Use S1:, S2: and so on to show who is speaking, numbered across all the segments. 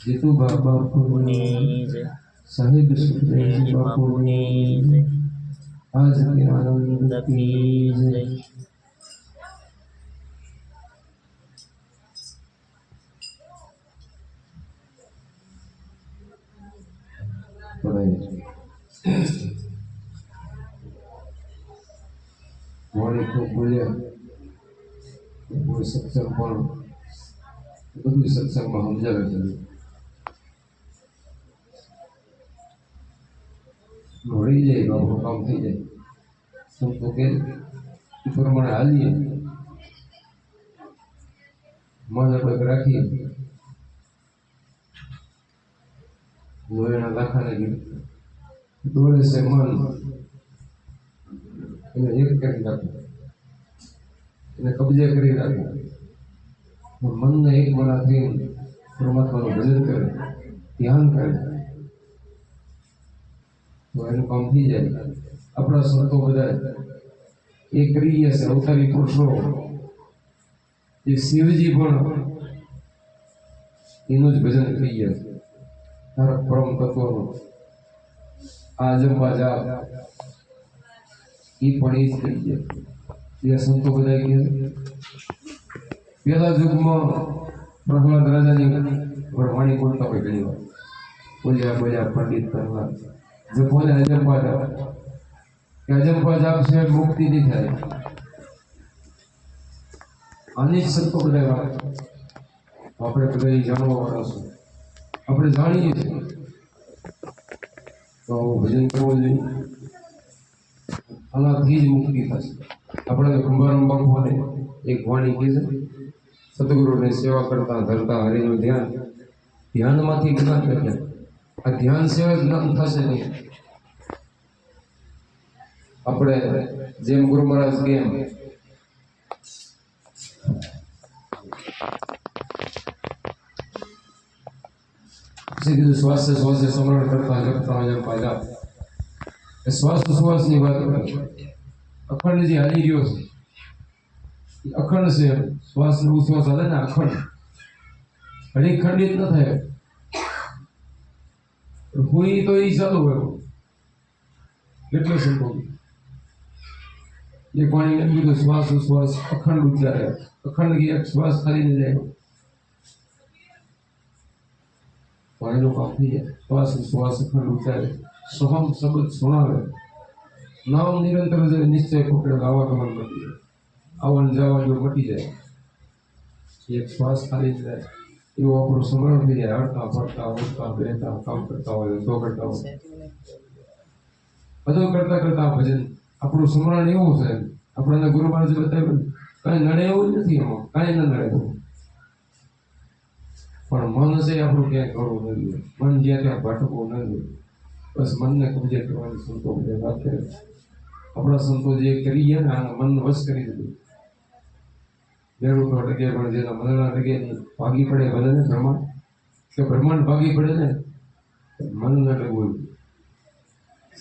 S1: જીતુ બાબા સાહેબ સુખદેવજી બાપુની આજ કે આનંદ કી જય. મોડી ખૂબ બોલ્યા કોઈ સત્સંગ પણ બધું સત્સંગમાં સમજાવે છે. મળી જાય બાબુ કામ થઈ જાય સંતો કે પ્રમાણે હાલીએ મન આપણે રાખીએ લોહીના લાખાને દોડે છે મન એને એક કરી રાખવું એને કબજે કરી રાખવું મનને એક મનાથી પરમાત્માનું ભજન કરે ધ્યાન કરે તો એનું કામ થઈ જાય. આપણા સંતો બધા એ કરી ગયા છે અવતારી પુરુષો જે શિવજી પણ એનું જ ભજન કરી ગયા છે તારા પરમ તત્વનું આ જંબા જા એ પણ એ જ કરી ગયા. એ સંતો બધા કહે પહેલા યુગમાં પ્રહલાદ રાજાની વાણી બોલતા હોય ઘણી વાર બોલ્યા બોલ્યા પંડિત પ્રહલાદ જો બોલે અજંપા જાપ કે અજંપા જાપ છે મુક્તિ નહીં થાય. આની જ સંતો બધા વાત આપણે બધા જાણવા વાળા છું આપણે જાણીએ છીએ તો ભજન કરવું જોઈએ આનાથી જ મુક્તિ થશે. આપણે કુંભારામ બાપુને એક વાણી કીધું સદગુરુની સેવા કરતા ધરતા હરિનું ધ્યાનમાંથી જ્ઞાન કરે. આ ધ્યાન સિવાય જ્ઞાન થશે નહીં. આપણે જેમ ગુરુ મહારાજ કેમ કીધું શ્વાસે શ્વાસે સ્મરણ કરતા જપતા જપા જાપ એ શ્વાસ શ્વાસની વાત કરે. અખંડ જે હાલી રહ્યો છે અખંડ છે. શ્વાસ નો ઉશ્વાસ હાલે ને અખંડ હળી ખંડિત ન થાય. હોય તો એ ચાલુ હોય એટલે સંભવ એ પાણી એમ કીધું શ્વાસ ઉશ્વાસ અખંડ ઉચ્ચારે અખંડ એક શ્વાસ ખાલી ને જાય પાણીનું કામ થઈ જાય. શ્વાસ ઉશ્વાસ અખંડ ઉચ્ચારે સોહમ શબ્દ સુણાવે નામ નિરંતર નિશ્ચય પકડે આવાગમન મટી જાય આવન જવા જો મટી જાય એક શ્વાસ ખાલી જાય એવું આપણું સ્મરણ થઈ જાય. હડતા ફરતા ઉઠતા બેઠતા કામ કરતા હોય ધો કરતા હોય બધું કરતા કરતા ભજન આપણું સ્મરણ એવું છે. આપણને ગુરુ મહારાજે બતાવ્યું કઈ નડે એવું જ નથી એમાં કઈ ન નડે પણ મન છે આપણું ક્યાંય કરવું નથી. મન જ્યાં ત્યાં ભટકવું નથી. બસ મનને કબજે કરવાની સંતો વાત કરે. આપણા સંતો જે કરી ગયા ને આના મન વશ કરી દીધું. બેરું તો અટકે પણ જેના મન અટકે નહીં ભાગી પડે ભલે ને બ્રહ્માંડ કે બ્રહ્માંડ ભાગી પડે ને મન ન અટકવું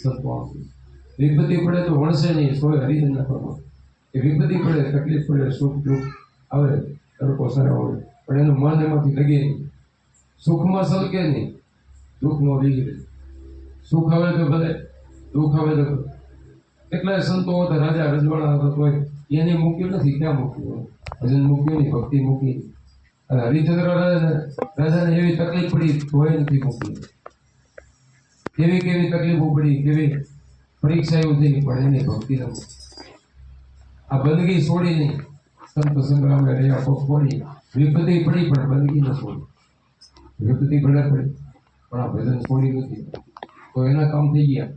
S1: સંતો વિપત્તિ પડે તો વણશે નહીં સોય હરિજન ના પ્રમાણ એ વિપત્તિ પડે તકલીફ પડે સુખ દુઃખ આવે તડકો સારા હોય પણ એનું મન એમાંથી લગે નહીં. સુખમાં સલકે નહીં દુઃખમાં વિગડે. સુખ આવે તો ભલે દુઃખ આવે તો કેટલાય સંતો હતા રાજા રજવાડા હતા તોય એને મૂક્યું નથી. ક્યાં મૂક્યું? ભજન મૂક્યું નહીં ભક્તિ મૂકી નહીં. અને હરિચંદ્ર રાજાને એવી તકલીફ પડી તોય નથી મૂકી. કેવી કેવી તકલીફો પડી કેવી પરીક્ષા એવું થઈ પણ એની ભક્તિ ન આ બંદગી છોડી નહીં. સંત સંગ્રામે રહ્યા પગ છોડી વિપત્તિ પડી પણ બંદગી ન છોડી. વિપત્તિ પડે પડી પણ આ ભજન છોડી નથી તો એના કામ થઈ ગયા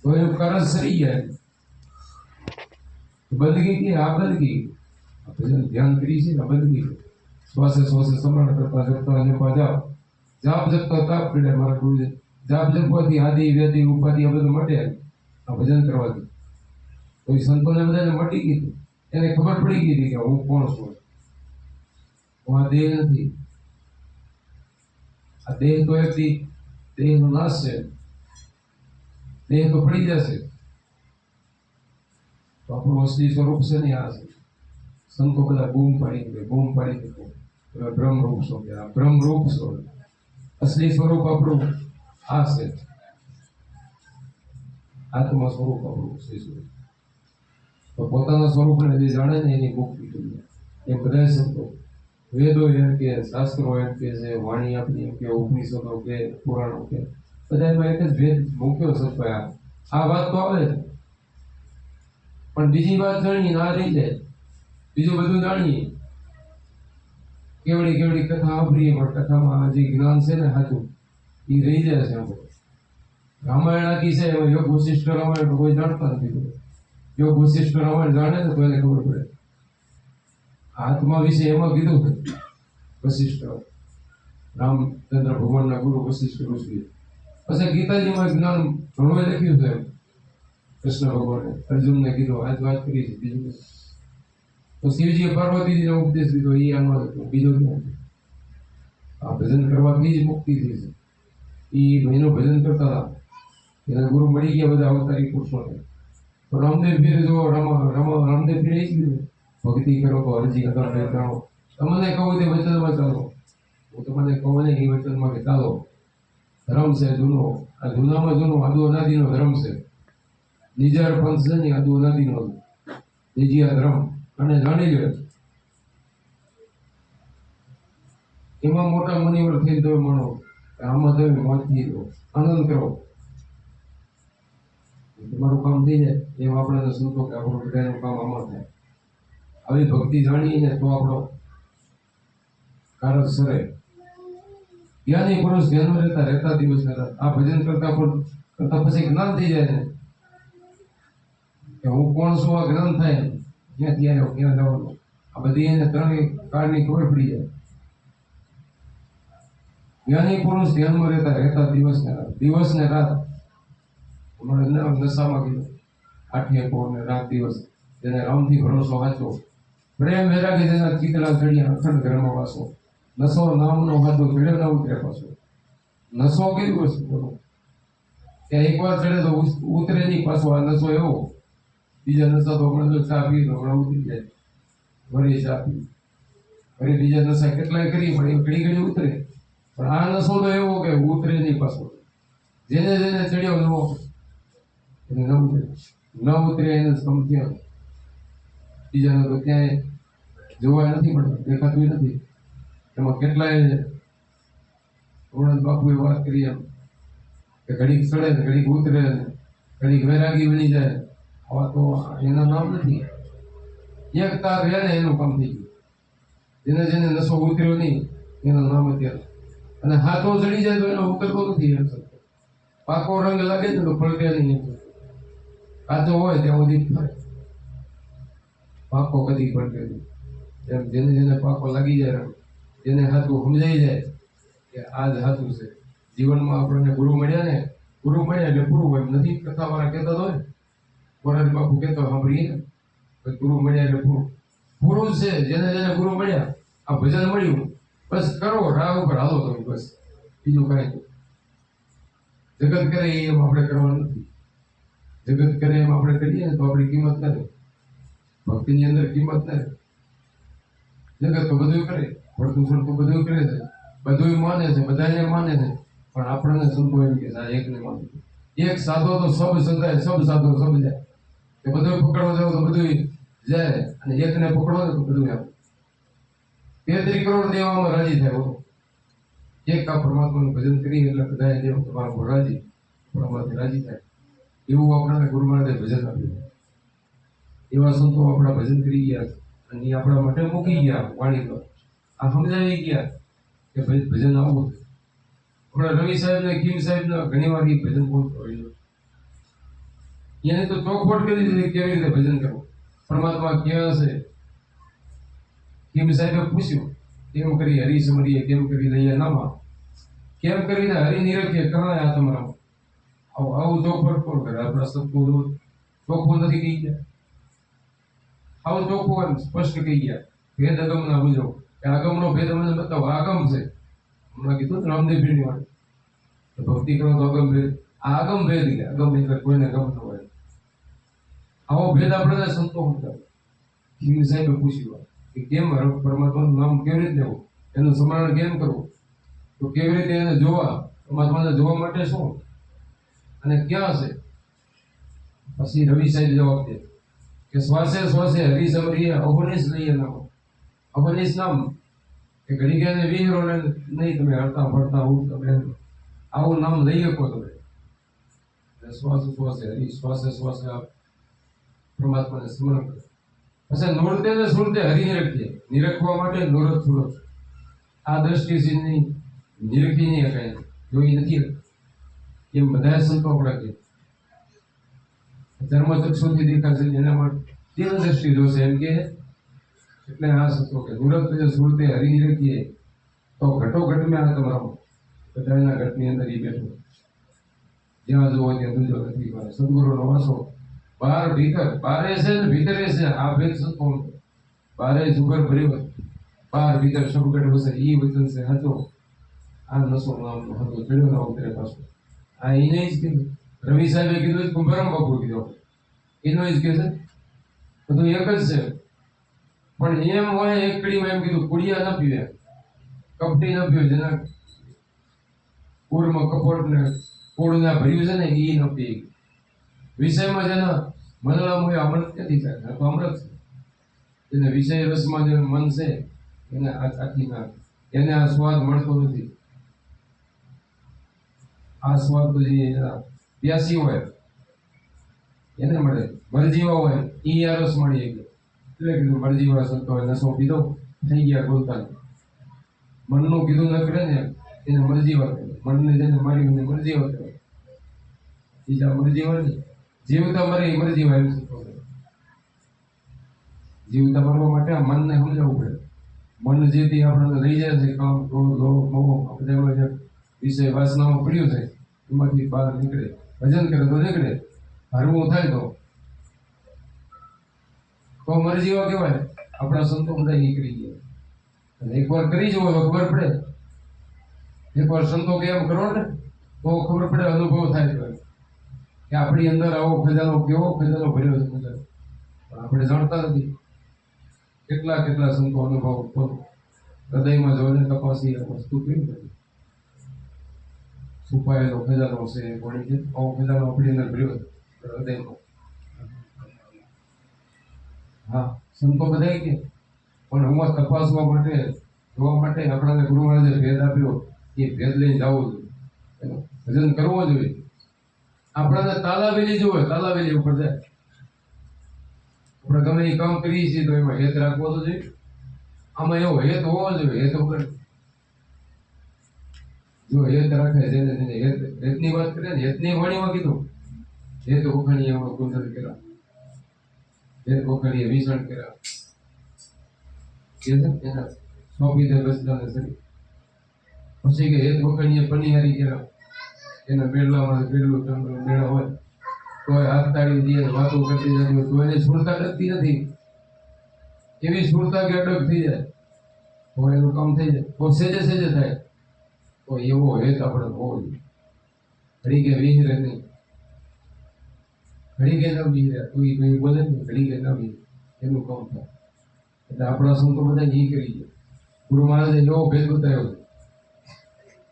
S1: તો એનું કારણ સરી ગયા. બંદગી કે આ બંદગી ભજન ધ્યાન કરી છે આ બંદગી. શ્વાસે શ્વાસે સ્મરણ કરતા જપતા જપા જાપ જાપ જપતા તાપ પડે મારા ગુરુજી. જાપ જપવાથી આદિ વ્યાધિ ઉપાધિ આ બધું મટે આ ભજન કરવાથી. કોઈ સંતોને બધાને મટી ગયું એને ખબર પડી ગઈ હતી કે હું કોણ છું. હું આ દેહ નથી. આ દેહ તો એક દેહનો નાશ છે દેહ તો પડી જશે, તો આપણું અસલી સ્વરૂપ છે ને આ છે. સંતો બધા બૂમ પાડી દે બ્રહ્મરૂપ છો કે આ બ્રહ્મરૂપ છો, અસલી સ્વરૂપ આપણું આ છે, આત્મા સ્વરૂપ આપણું અસલી સ્વરૂપ. તો પોતાના સ્વરૂપને જે જાણે ને એની મુક્તિ થઈ જાય. એ બધા સંતો વેદો એમ કે, શાસ્ત્રો એમ કે છે, વાણી આપણી એમ કે, ઉપનિષદો કે, પુરાણો કે, બધા એમાં એક જ ભેદ મૂક્યો સંતોએ. આ વાત તો આવે છે, પણ બીજી વાત જાણીએ ના રહી જાય. બીજું બધું જાણીએ, કેવડી કેવડી કથા સાંભળીએ, પણ કથામાં જે જ્ઞાન છે ને સાચું એ રહી જાય છે. આપણે રામાયણ આખી છે, એમાં યોગ વશિષ્ઠ રામાયણ તો કોઈ જાણતા નથી. યોગ વશિષ્ઠ રામાયણ જાણે ને તો એને ખબર પડે. આત્મા વિશે એમાં કીધું છે વશિષ્ઠ રામચંદ્ર ભગવાનના ગુરુ વશિષ્ઠ ઋષિએ. પછી ગીતાજીમાં જ્ઞાન ઘણું લખ્યું છે. કૃષ્ણ ભગવાને અર્જુનને કીધું, આજ વાત કરી છે. બીજું તો શિવજીએ પાર્વતીજીને ઉપદેશ દીધો, એ આમાં હતો, બીજો ક્યાં? આ ભજન કરવાથી જ મુક્તિ થઈ છે. એ મહિનો ભજન કરતા હતા, એના ગુરુ મળી ગયા બધા અવતારી પુરુષોને. તો રામદેવ પીરે જો રામદેવ પીરે એ જ કીધું, ભક્તિ કરો તો હરજી અગર જાણો. તમને કહું તે વચનમાં ચાલો, હું તમને કહું ને એ વચનમાં કે ચાલો. ધર્મ છે જૂનો, આ જૂનામાં જૂનો આદુ અનાદિનો ધર્મ છે. નિજાર પંથ છે ને આદુ અનાદિનો નિજીયા ધર્મ, અને જાણી લે. એમાં મોટા મુનિવર થઈને તમે માનો આમાં તમે મોજથી આનંદ કરો, તમારું કામ થઈ જાય. એમ આપણે સંતો કે આપણું બધાનું કામ આમાં થાય. આવી ભક્તિ જાણીએ ને તો આપણો કારજ સરે. જ્ઞાની પુરુષ ધ્યાનમાં રહેતા દિવસ રહેતા આ ભજન કરતા પછી જ્ઞાન થઈ જાય ને કે હું કોણ છું, આ જ્ઞાન થાય. ક્યાંથી આવ્યો, ક્યાં જવાનું, આ બધી એને ત્રણેય કાળની ખબર પડી જાય. જ્ઞાની પુરુષ ધ્યાનમાં રહેતા દિવસ ને રાત. નશામાં કીધું, આઠે પોર ને રાત દિવસ, જેને રામથી ભરોસો સાચો, પ્રેમ વૈરાગી જેના ચિતલા ચડિયા અખંડ ઘરમાં વાસો. નશો નામનો હાથો ચડે ના ઉતરે પાછો. નશો કેવી વસ્તુ કે એકવાર ચડે તો ઉતરે નહીં પાછો. આ નશો એવો, બીજા નશા તો હમણાં ચા પી તો હમણાં ઉતરી જાય, વળી ચા પી, વળી બીજા નશા કેટલાય કરી પણ એ ઘડી ઘડી ઉતરે. પણ આ નશો તો એવો કે ઉતરે નહીં પાછો. જેને જેને ચડ્યો નવો એને ન ઉતરે એને સમજ્યા. બીજાને તો ક્યાંય જોવા નથી મળતું, દેખાતું નથી. એમાં કેટલાય બાપુએ વાત કરી એમ કે ઘડીક ચડે ને ઘડીક ઉતરે ને ઘડીક વૈરાગી બની જાય. આવા તો એના નામ નથી. એક તાર રહે ને એનું કામ થઈ ગયું. જેને જેને નશો ઉતર્યો નહીં એનું નામ અત્યારે. અને હાથો ચડી જાય તો એનો ઉતરતો નથી. પાકો રંગ લાગે ને તો પલટે નહીં. કાચો હોય ત્યાં સુધી થાય, પાકો કદી પલટે નહીં. એમ જેને જેને પાકો લાગી જાય, જેને હાથું સમજાઈ જાય કે આ જ હાથું છે. જીવનમાં આપણને ગુરુ મળ્યા એટલે પૂરું હોય. નથી કથા વાળા કહેતા હોય, મોરારી બાપુ કહેતો સાંભળીએ ને, ગુરુ મળ્યા એટલે પૂરું જ છે. જેને જેને ગુરુ મળ્યા, આ ભજન મળ્યું, બસ કરો, રાહ ઉપર હાલો તમે, બસ બીજું કાંઈ. જગત કરે એમ આપણે કરવાનું નથી. જગત કરે એમ આપણે કરીએ ને તો આપણી કિંમત ના રહે. ભક્તિની અંદર કિંમત ના રહે. જગત તો બધું કરે, પડતું છોડતું બધું કરે છે, બધું માને છે, બધાને માને છે, પણ આપણને સંતો એમ કે આ એકને માને. એક સાધો તો સબ સંતાય, સબ સાધો સબ જાય. કે બધું પકડવા જાવ તો બધું જાય, અને એકને પકડો ને તો બધું આવે. 33 કરોડ દેવામાં રાજી થાય. એક આ પરમાત્માનું ભજન કરી એટલે બધા દેવ તમારા રાજી, પરમાત્મા રાજી થાય. એવું આપણા ગુરુ મહારાજે ભજન આપ્યું. એવા સંતો આપણા ભજન કરી ગયા અને એ આપણા માટે મૂકી ગયા વાણી પર. આ સમજાવી ગયા કે ભાઈ ભજન આવું. આપણા રવિ સાહેબ ને કિમ સાહેબ ને ઘણી વાર એ ભજન બોલતો હોય. એને તો ચોખવટ કરી દીધી કેવી રીતે ભજન કરવું, પરમાત્મા ક્યાં છે. કિમ સાહેબે પૂછ્યું, કેમ કરી હરી સમરીએ, કેમ કરી લઈએ નામા, કેમ કરીને હરી નિરખીએ કરાય આ તમારા. આવું ચોખવટ કોણ કરે? આપણા સત્પુરુષ ચોખ્ખું નથી કહી ગયા. આવું ચોખ્ખું એમ સ્પષ્ટ કહી ગયા. ભેદ અગમ ના બુજો, કે આગમનો ભેદ મને બતાવો. આગમ છે, હમણાં કીધું રામદેવ પીરની વાત, ભક્તિ કરો તો અગમ ભેદ. આ આગમ ભેદ ગયા. આગમ એટલે કોઈને ગમ ન હોય. આવો ભેદ આપણે સંતો હતા. ખીમ સાહેબે પૂછ્યું કે કેમ પરમાત્માનું નામ કેવી રીતે લેવું, એનું સ્મરણ કેમ કરવું, તો કેવી રીતે એને જોવા, પરમાત્માને જોવા માટે શું અને ક્યાં છે. પછી રવિ સાહેબ જવાબ દે કે શ્વાસે શ્વાસે હરી સમરીએ અવનીશ લઈએ નામ. અવનીશ નામ કે ઘડી ગયા ને વિહરો ને નહીં, તમે હરતા ફરતા ઉઠતા બેન આવું નામ લઈ શકો તમે. શ્વાસે શ્વાસે હરી, શ્વાસે શ્વાસે પરમાત્માને સ્મરણ કરો. પછી નોરતે ને સુરતે હરી નિરખીએ. નિરખવા માટે નોરત સુરત. આ દ્રષ્ટિથી નહીં નિરખી નહીં શકાય, જોઈ નથી એમ બધા સંતો આપણા કે ધર્મચક્ષુથી દેખાશે એના માટે દિલ દ્રષ્ટિ જોશે એમ કે. એટલે આ સંતો કે નોરત સુરતે હરી નિરખીએ તો ઘટો ઘટમાં આ તમારો બધાના ઘટની અંદર એ બેઠો. જ્યાં જુઓ ત્યાં દૂજો નથી કરે. સદગુરુનો વાસો બહાર ભીતર, બારે છે ને ભીતરે છે. આ ભેદ સંતો બારે જુગર ભર્યો, બહાર ભીતર સબગઢ વસે. ઈ વચન છે હતો. આ નસો નામનો હતો ચડ્યો ના ઉતરે પાછો. આ એને જ કીધું. રવિ સાહેબે કીધું, કુંભારામ બાપુ કીધું, એનો જ કે છે બધું એક જ છે. પણ એમ હોય એક કડીમાં એમ કીધું કુડિયા ન પીવે, કપટી ન પીવે. જેના કુળમાં કપોટ ને કુળના ભર્યું છે ને એ ન પીએ. વિષયમાં જેના મનલા મોય અમૃત ક્યાંથી થાય? તો અમૃત છે. એને વિષય રસમાં જે મન છે એને આ ચાખી ના, એને આ સ્વાદ મળતો નથી. આ સ્વાદ તો જે પ્યાસી હોય એને મળે. મરજીવા હોય ઈ આ રસ મળી ગયો. એટલે કીધું મરજીવા સંતો હોય નશો પીધો થઈ ગયા બોલતા. મનનું કીધું ન કરે ને એને મરજીવા કરે. મનને જેને મારી એને મરજીવા કરે. બીજા મરજીવા નહીં. જીવતા મરે એ મરજીવા એમ સંતો કરે. જીવતા મરવા માટે આ મનને સમજાવવું પડે. મન જેથી આપણને લઈ જાય છે કામ, ક્રોધ, લોભ, મોહ બધામાં જે વિષય વાસનામાં પડ્યું છે એમાંથી બહાર નીકળે. ભજન કરે તો નીકળે, હરવું થાય તો મરજીવા કહેવાય. આપણા સંતો બધા નીકળી ગયા. અને એકવાર કરી જુઓ તો ખબર પડે. એકવાર સંતો કેમ કરો ને તો ખબર પડે, અનુભવ થાય કે આપણી અંદર આવો ખજાનો, કેવો ખજાનો ભર્યો છે. પણ આપણે જાણતા નથી. કેટલા કેટલા સંતો અનુભવ હૃદયમાં જોઈને તપાસી આ વસ્તુ કેવી નથી. છુપાયેલો ખજાનો છે કોણી છે, આવો ખજાનો આપણી અંદર ભર્યો હૃદયમાં. હા, સંતો બધા કે પણ હું તપાસવા માટે, જોવા માટે આપણાને ગુરુ મહારાજે ભેદ આપ્યો. એ ભેદ લઈને જવું જોઈએ, ભજન કરવો જોઈએ. આપણાને તાલાવેલી જોવે, તાલાવેલી ઉપર જાય. આપણે ગમે એ કામ કરીએ છીએ તો એમાં હેત રાખવો તો જોઈએ. આમાં એવો હેત હોવો જોઈએ. હેત વગર જો હેત રાખે જેને હેતની વાત કરે ને, હેતની વાણીમાં કીધું હેત ઓખાણીએ ગુંદર કર્યા, હેત ઓખાણીએ વિષણ કર્યા. એના સોંપી દે બસદાને સરી. પછી કે હેત ઓખાણીએ પનિહારી કર્યા. એના બેડલામાં બેડલું મેળા હોય તો હાથ તાળી દે, વાતો કરતી જતી હોય તો એને સુરતા ડગતી નથી. એવી સુરતા કે અડગ થઈ જાય તો એનું કામ થઈ જાય. તો સેજે સેજે થાય. તો એવો હેત આપણે હોવો જોઈએ. ઘડી કે વિહરે નહીં, ઘડી કે ન વિહરે. તું એ કઈ બોલે ને ઘડી કે ન વિહરે, એનું કામ થાય. એટલે આપણા સંતો બધા એ કરી ગયા. ગુરુ મહારાજે એવો ભેદ બતાવ્યો.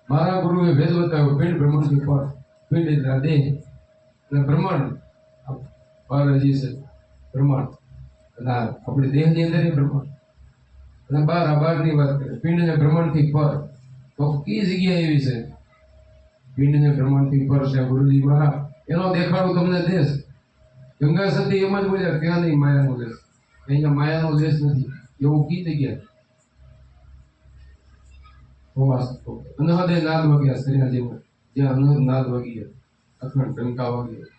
S1: મારા ગુરુએ ભેદ બતાવ્યો. પિંડ બ્રહ્માંડ પર, પિંડ એટલે દેહ અને બ્રહ્માંડ બારજી છે બ્રહ્માંડ. અને આપણી દેહની અંદર એ બ્રહ્માંડ. અને બાર આ બારની વાત કરે. પિંડ ને બ્રહ્માંડ થી પર તો કઈ જગ્યા એવી છે પિંડ ને બ્રહ્માંડ થી પર છે ગુરુજી મહારાજ. એનો દેખાડો તમને દેશ. ગંગા સતી એમ જ બોલ્યા ક્યાં નહીં માયાનો દેશ. અહીંયા માયાનો દેશ નથી એવું કી જગ્યા. અનહદે નાદ વાગ્યા શ્રીનાજીમાં, જ્યાં અનહદ નાદ વાગ્યા, અખંડ ટંકા વાગ્યા,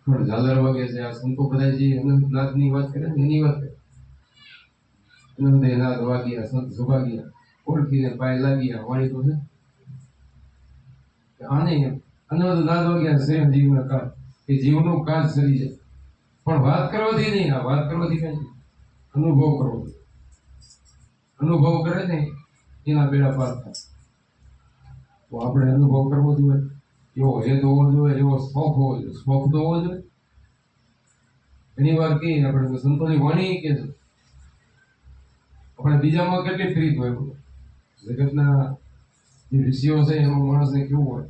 S1: અખંડ ઝાલર વાગે છે. આ સંતો બધા જે અનહદ નાદની વાત કરે ને એની વાત કરે. અનહદે નાદ વાગ્યા, સંત સુભાગ્યા, ઓળખીને પાય લાગ્યા. વાણી તો છે આને અનહદ નાદ વાગ્યા શ્રીનાજીવના કાળ, કે જીવનું કાજ કરી જાય. પણ વાત કરવાથી નહીં, આ વાત કરવાથી કઈ અનુભવ કરવો. અનુભવ કરે ને એના બેડા પાર થાય. તો આપણે અનુભવ કરવો જોઈએ. એવો હેત હોવો જોઈએ, એવો શોખ હોવો જોઈએ. શોખ તો હોવો જોઈએ. ઘણી વાર કહીએ આપણે તો સંતોની વાણી કે છે આપણે બીજામાં કેટલી પ્રીત હોય. જગતના જે ઋષિઓ છે એમાં માણસને કેવું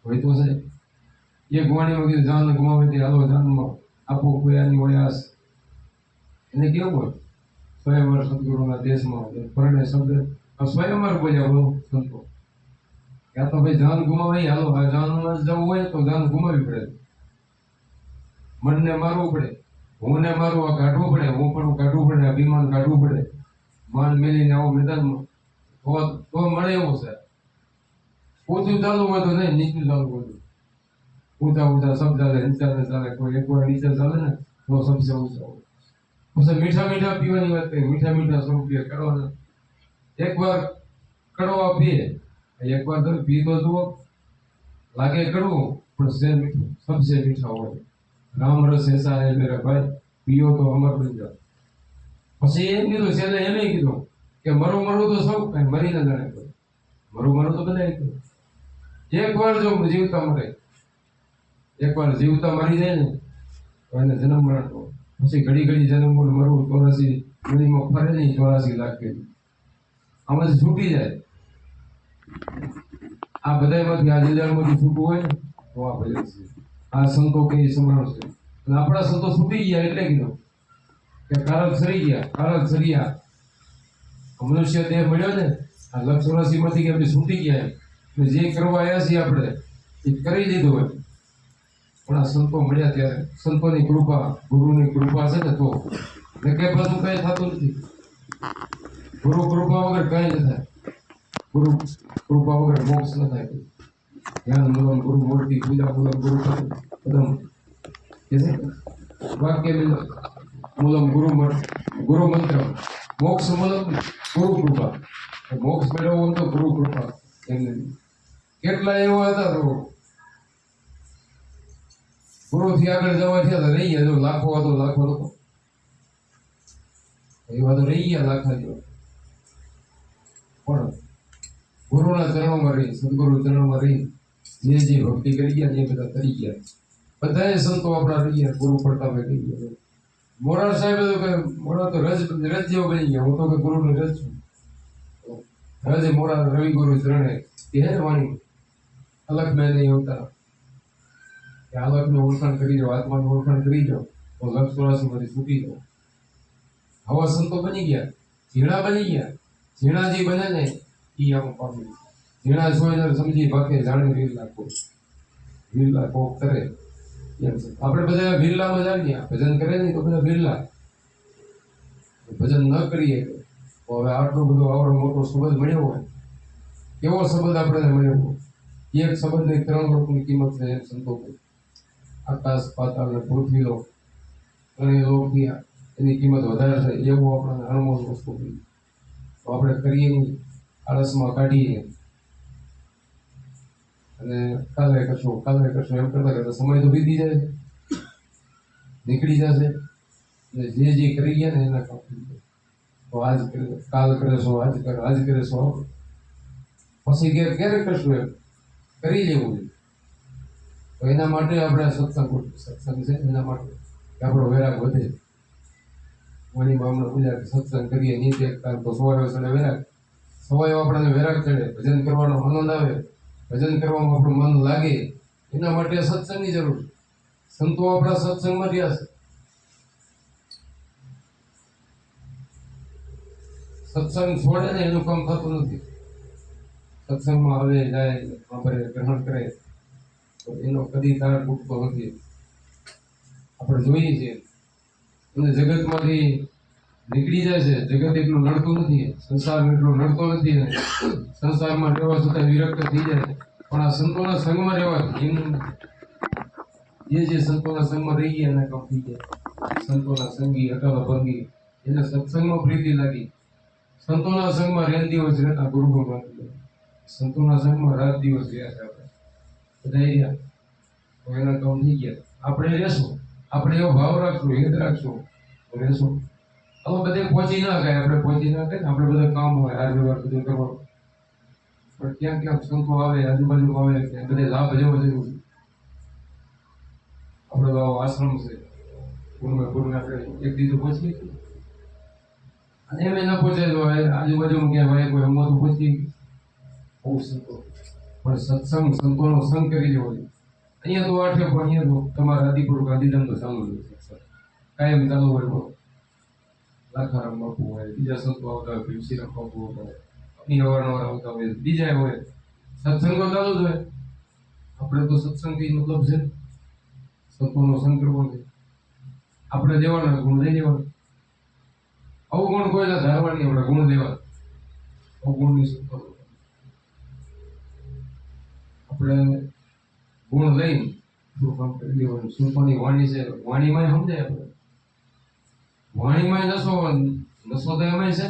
S1: હોય તો છે એક વાણીમાં કીધું જાન ગુમાવે તે હાલો જાનમાં આપો કોયાની વયાસ. એને કેવું હોય સ્વયંવર સદગુરુના દેશમાં પરણે શબ્દ સ્વયંવર બોલ્યા બોલો સંતો. ત્યાં તો ભાઈ જાન ગુમાવે હાલો, આ જાનમાં જવું હોય તો જાન ગુમાવવી પડે, મનને મારવું પડે, હું ને મારું આ કાઢવું પડે, હું પણ કાઢવું પડે, અભિમાન કાઢવું પડે, માન મેલીને આવો મેદાનમાં તો મળે એવું છે. ઊંચું ચાલુ હોય તો નહીં, નીચું ચાલુ હોય તો ઊંચા ઊંચા શબ્દ ચાલે, નીચા ચાલે. કોઈ એક વાર નીચે ચાલે ને તો શબ્દ ઊંચા હોય. પછી મીઠા મીઠા પીવાની વાત કરી, મીઠા મીઠા સ્વરૂપીય કરવાના. એકવાર કડવા પીએ, એકવાર તમે પી તો જુઓ, લાગે કડવું પણ સે મીઠું, સબસે મીઠા હોય. રામ રસ એસા હે મેરા ભાઈ, પીઓ તો અમર બની જાઓ. પછી એમ કીધું, છેલ્લે એમ કીધું કે મરું મરું તો સૌ કઈ મરી ના જાણે, મરું મરું તો બધા કીધું. એકવાર જો જીવતા મરે, એકવાર જીવતા મરી જાય ને તો એને જન્મ મળતો. પછી ઘડી ઘડી જન્મ મરવું 84 મિનિમમ ફરે નહીં, 84 લાખ કે આમાંથી છૂટી જાય. આ બધામાંથી આ જંજાળમાંથી છૂટવું હોય ને તો આ ભલે છે. આ સંતો કઈ સમરણ છે. અને આપણા સંતો છૂટી ગયા એટલે કીધું કે કારક સરી ગયા, કારક સરિયા. મનુષ્ય દેહ મળ્યો ને આ 184 માંથી કે આપણે છૂટી ગયા, જે કરવા આવ્યા છીએ આપણે એ કરી દીધું હોય. પણ આ સંતો મળ્યા ત્યારે સંતોની કૃપા, ગુરુની કૃપા છે ને તો કે બધું કઈ થતું નથી. ગુરુ કૃપા વગર કઈ ન થાય, ગુરુ કૃપા વગર મોક્ષ ન થાય. ધ્યાન મૂલમ ગુરુ મૂર્તિ, પૂજા મૂલમ ગુરુ પદમ, વાક્ય મૂલમ ગુરુ મંત્ર, મોક્ષ મૂલમ ગુરુ કૃપા. મોક્ષ મેળવવો તો ગુરુ કૃપા. કેટલા એવા હતા તો ગુરુથી આગળ જવા થયા તો રહી ગયા, જો લાખો હતો, લાખો લોકો એવા તો રહી ગયા લાખા જેવા. પણ ગુરુના ચરણોમાં રહી, સદગુરુ ચરણોમાં રહી જે ભક્તિ કરી ગયા એ બધા તરી ગયા. બધાએ સંતો આપણા રહી ગયા, ગુરુ પડતા કરી ગયા. મોરાર સાહેબ તો કે મોરા તો રજ જેવો બની ગયા. હું તો કે ગુરુને રજ છું. રજ મોરા રવિ ગુરુ ચરણે એ હે વાણી અલગ મેં નહીં હોતા. આલકનું ઓળખાણ કરી જાઓ, આત્માનું ઓળખાણ કરી જાઓ તો 184 માંથી છૂટી જાઓ. આવા સંતો બની ગયા, ઝીણા બની ગયા. ઝીણા જે બને ને એ આમ પામી. ઝીણા જોઈને સમજી ભાગે જાણે વીરલા કોક કરે એમ છે. આપણે બધા વીરલામાં જાણીએ, ભજન કરે નહીં તો બધા વીરલા. ભજન ન કરીએ તો હવે આટલો બધો આવડો મોટો સંબંધ મળ્યો હોય, કેવો સંબંધ આપણને મળ્યો હોય. એક સંબંધની 3 લોકની કિંમત છે એમ સંતો. આકાશ પાતાળ ને પૃથ્વી લોક, ત્રણેય લોકની એની કિંમત વધારે છે એવું આપણને અણમોલ વસ્તુ કરી. તો આપણે કરીએ નહીં, આળસમાં કાઢીએ અને કાલે કરશું એમ કરતા કરતા સમય તો વીતી જાય, નીકળી જશે. એટલે જે કરી ગયા ને એના કામ તો આજ કાલ કરેશો, આજ કરેશો, પછી ક્યારે કરશું એમ કરી લેવું જોઈએ. તો એના માટે આપણે સત્સંગ છે, એના માટે આપણો વૈરાગ વધે. વણીમાં હમણાં પૂજા સત્સંગ કરીએ નીચે તો સવારે ચડે વૈરાગ, સવારે આપણને વૈરાગ ચડે, ભજન કરવાનો આનંદ આવે, ભજન કરવામાં આપણું મન લાગે. એના માટે સત્સંગની જરૂર છે. સંતો આપણા સત્સંગમાં રહ્યા છે. સત્સંગ છોડે ને એનું કામ થતું નથી. સત્સંગમાં આવે જાય, ગ્રહણ કરે તો એનો કદી તાર તૂટતો નથી. આપણે જોઈએ છીએ અને જગતમાંથી નીકળી જાય છે. જગત એટલું નડતું નથી, સંસાર એટલું નડતો નથી ને સંસારમાં રહેવા છતાં વિરક્ત થઈ જાય. પણ આ સંતોના સંગમાં રહેવાથી એમનું જે સંતોના સંગમાં રહી ગયા એના કામ થઈ જાય. સંતોના સંગી અટલ ભંગી, એને સત્સંગમાં પ્રીતિ લાગી. સંતોના સંગમાં રેન દિવસ રહેતા ગુરુ ભગવાન, સંતોના સંગમાં રાત દિવસ રહ્યા છે. આપણે બધા રહ્યા તો એના કામ થઈ ગયા. આપણે રહેશું, આપણે એવો ભાવ રાખશું, હેત રાખશું તો રહેશું. હવે બધે પહોંચી ના ગયા, આપણે પહોંચી ના ગયા ને આપણે બધા કામ હોય, હાર વ્યવહાર બધું કરવાનું. પણ ક્યાં ક્યાં સંતો આવે આજુબાજુ આવે ત્યાં બધે લાભ લેવો જરૂર છે. આપણો તો આવો આશ્રમ છે પૂર્ણ આપણે એક દીધું પહોંચી અને એમ ન પહોંચે તો આજુબાજુ ક્યાં હોય કોઈ અમો તો પહોંચી બહુ સંતો પણ સત્સંગ સંતોનો સંગ કરી લેવો જોઈએ. અહીંયા તો આઠે પણ અહીંયા તો તમારા આદિપુર ગાંધીધામ તો ચાલુ જ છે કાયમ ચાલુ હોય. લાખારામ બાપુ હોય બીજા સંતો આવતા હોય ભીમસિંહ બાપુ હોય અહીં અવારનવાર આવતા હોય બીજા હોય સત્સંગ તો ચાલુ જ હોય. આપણે તો સત્સંગથી મતલબ છે સંતોનો સંગ કરવો છે. આપણે દેવાના ગુણ લઈ લેવાના. અવગુણ કોઈના ધારવાની આપણે ગુણ લેવા અવગુણની સંતો આપણે ગુણ લઈને શું કામ કરી દેવાનું. સંતોની વાણી છે વાણીમાં સમજાય આપણે વાણીમાં નસો તો એમાં છે.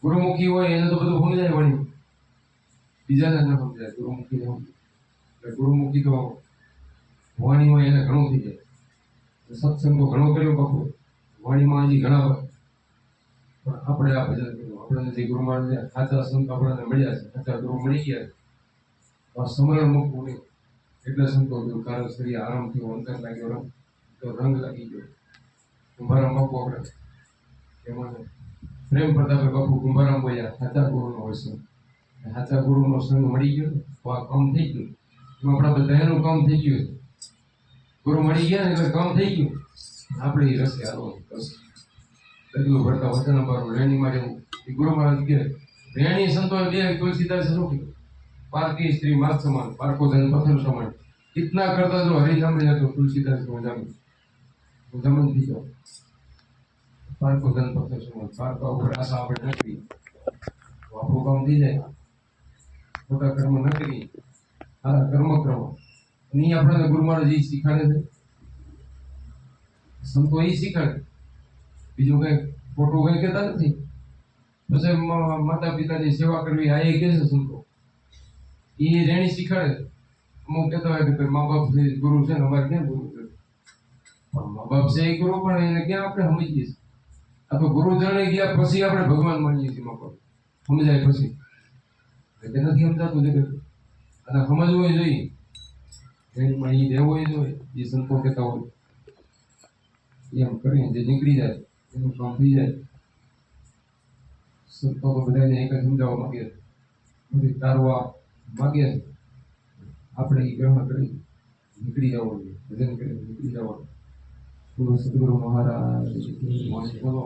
S1: ગુરુમુખી હોય એને તો બધું સમજાય વાણી બીજાને ન સમજાય ગુરુમુખી સમજાય એટલે ગુરુમુખી તો વાણી હોય એને ઘણું થઈ જાય. સત્સંગો ઘણો કર્યો બાપુ વાણીમાં હજી ઘણા પણ આપણે આ ભજન કર્યું આપણને જે ગુરુ મહારાજ સાચા સંત આપણને મળ્યા છે સાચા ગુરુ મળી ગયા સમરણ મૂકવું નહીં એટલે સંતો થયું કારણ શરીર આરામ થયો અંતર લાગ્યો તો રંગ લાગી ગયો. કુંભારામ બાપુ આપણે એમાં પ્રેમ પ્રતાપે બાપુ કુંભારામ બોલ્યા સાચા ગુરુનો હોય છે. સાચા ગુરુનો સંગ મળી ગયો તો આ કામ થઈ ગયું. એમાં આપણા બધાનું કામ થઈ ગયું. ગુરુ મળી ગયા ને એટલે કામ થઈ ગયું. આપણે રસ્તે હાલો બસ એટલું ભરતા વચન અમારું રેણીમાં જવું એ ગુરુ મહારાજ કે રેણી સંતો બે તુલસીદાસ શું કીધું પારકી સ્ત્રી માત સમાન પારકો ધન પથ્થર સમાન કિતના કરતા જો હરિનામ લે તો તુલસીદાસ નું જમીન થઈ જાઓ. પારકો ધન પથ્થર સમાન પારકા ઉપર આશા આપણે નથી આપણું કામ થઈ જાય. ખોટા કર્મ ન કરી સારા કર્મ કરવા નહીં આપણને ગુરુ મહારાજ એ શીખાડે છે. સંતો એ શીખાડે બીજું કઈ ખોટું કઈ કહેતા નથી. પછી માતા પિતાની સેવા કરવી આ એ કહે છે સંતો એ રેણી શીખાડે. અમુક કહેતા હોય કે મા બાપ ગુરુ છે ને અમારે ક્યાં ગુરુ છે પણ મા બાપ છે એ ગુરુ પણ એને ક્યાં આપણે સમજીએ છીએ. આ તો ગુરુ જણાઈ ગયા પછી આપણે ભગવાન માનીએ છીએ. મા બાપ સમજાય પછી એટલે નથી સમજાતું જગત અને સમજવું જોઈએ. રેણીમાં એ રહેવો જોઈએ એ સંતો કહેતા હોય એમ કરીને જે નીકળી જાય એનું કામ થઈ જાય. સંતો તો બધાને એક જ સમજાવવા માંગે બધી તારવા માંગે આપણે એ ગ્રહણ કરી નીકળી જવાનું ભજન કરી નીકળી જવાનું. સદગુરુ મહારાજ બોલો.